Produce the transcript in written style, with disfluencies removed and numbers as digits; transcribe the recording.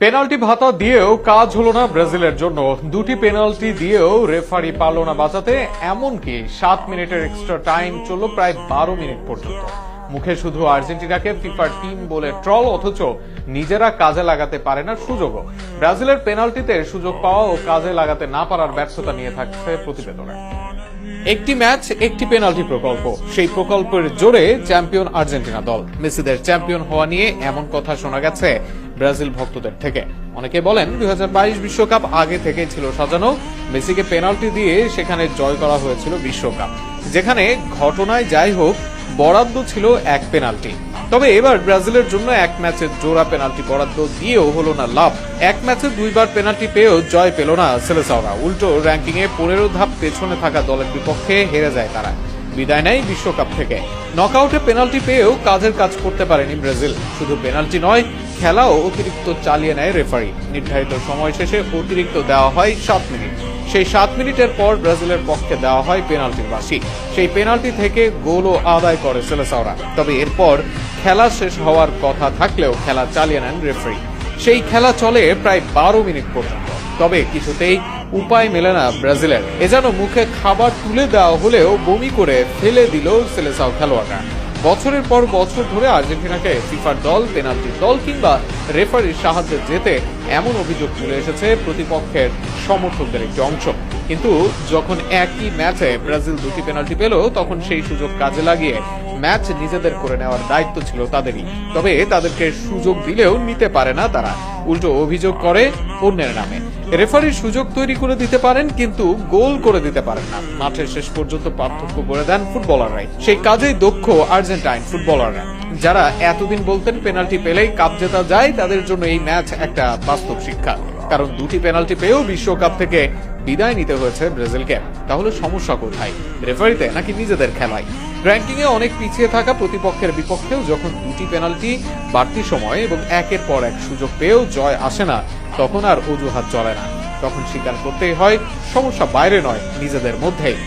Penalty ভাতা দিয়েও কাজ হলো না ব্রাজিলের জন্য। দুটি পেনাল্টি দিয়েও রেফারি পারল না বাঁচাতে, এমনকি 7 মিনিটের এক্সট্রা টাইম চলল প্রায় 12 মিনিট পর্যন্ত। মুখে শুধু আর্জেন্টিনাকে ফিফার টিম বলে ট্রল, অথচ নিজেরা কাজে লাগাতে পারে না সুযোগও। ব্রাজিলের পেনাল্টিতে সুযোগ পাওয়া ও কাজে লাগাতে না পারার ব্যর্থতা নিয়ে থাকছে প্রতিবেদনে। একটি ম্যাচ একটি পেনাল্টি প্রকল্প, সেই প্রকল্পের জোরে চ্যাম্পিয়ন আর্জেন্টিনা দল। মেসিদের চ্যাম্পিয়ন হওয়া নিয়ে এমন কথা শোনা গেছে ব্রাজিল ভক্তদের থেকে। অনেকে বলেন 2022 বিশ্বকাপ আগে থেকে ছিল সাজানো, মেসিকে পেনাল্টি দিয়ে সেখানে জয় করা হয়েছিল বিশ্বকাপ, যেখানে ঘটনায় যাই হোক বরাদ্দ ছিল এক পেনাল্টি। তবে এবার ব্রাজিলের জন্য এক ম্যাচের জোড়া পেনাল্টি বরাদ্দ দিয়েও হলো না লাভ। এক ম্যাচে দুইবার পেনাল্টি পেয়েও জয় পেল না সেলেসাওরা। উল্টো র্যাঙ্কিং এ 15 ধাপ পেছনে থাকা দলের বিপক্ষে হেরে যায় তারা, বিদায় নেয় বিশ্বকাপ থেকে। নকআউটে পেনাল্টি পেয়েও কাজের কাজ করতে পারেনি ব্রাজিল। শুধু পেনাল্টি নয়, খেলাও অতিরিক্ত চালিয়ে নেয় রেফারি। নির্ধারিত সময় শেষে অতিরিক্ত দেওয়া হয় 7 মিনিট। সেই 7 মিনিটের পর ব্রাজিলের পক্ষে দেওয়া হয় পেনাল্টির বাঁশি। সেই পেনাল্টি থেকে গোলও আদায় করে সেলেসাওরা। তবে এরপর খেলা শেষ হওয়ার কথা থাকলেও খেলা চালিয়ে নেন রেফারি। সেই খেলা চলে প্রায় 12 মিনিট পর্যন্ত। তবে কিছুতেই উপায় মেলে না ব্রাজিলের। এ যেন মুখে খাবার তুলে দেওয়া হলেও বমি করে ফেলে দিল সেলেসাও খেলোয়াড়রা। বছরের পর বছর ধরে আর্জেন্টিনাকে ফিফার দল, পেনাল্টির দল কিংবা রেফারির সাহায্যে যেতে এমন অভিযোগ তুলে এসেছে প্রতিপক্ষের সমর্থকদের একটি অংশ। কিন্তু যখন একই ম্যাচে ব্রাজিল দুটি পেনাল্টি পেল, তখন সেই সুযোগ কাজে লাগিয়ে ম্যাচ নিজেদের করে নেওয়ার দায়িত্ব ছিল তাদেরই। তবে তাদেরকে সুযোগ দিলেও নিতে পারে না তারা, উল্টো অভিযোগ করে অন্যের নামে। রেফারির সুযোগ তৈরি করে দিতে পারেন, কিন্তু গোল করে দিতে পারেন না। মাঠের শেষ পর্যন্ত পার্থক্য করে দেন ফুটবলাররাই। সেই কাজেই দক্ষ আর্জেন্টাইন ফুটবলাররা, যারা এতদিন বলতেন পেনাল্টি পেলেই কাপ জেতা যায়, তাদের জন্য এই ম্যাচ একটা বাস্তব শিক্ষা। কারণ দুটি পেনাল্টি পেয়েও বিশ্বকাপ থেকে বিদায় নিতে হয়েছে ব্রাজিলকে। তাহলে সমস্যা কোথায়, রেফারিতে নাকি নিজেদের খেলায়? র্যাঙ্কিং এ অনেক পিছিয়ে থাকা প্রতিপক্ষের বিপক্ষেও যখন দুটি পেনাল্টি, বাড়তি সময় এবং একের পর এক সুযোগ পেয়েও জয় আসে না, তখন আর অজুহাত চলে না। তখন স্বীকার করতেই হয় সমস্যা বাইরে নয়, নিজেদের মধ্যেই।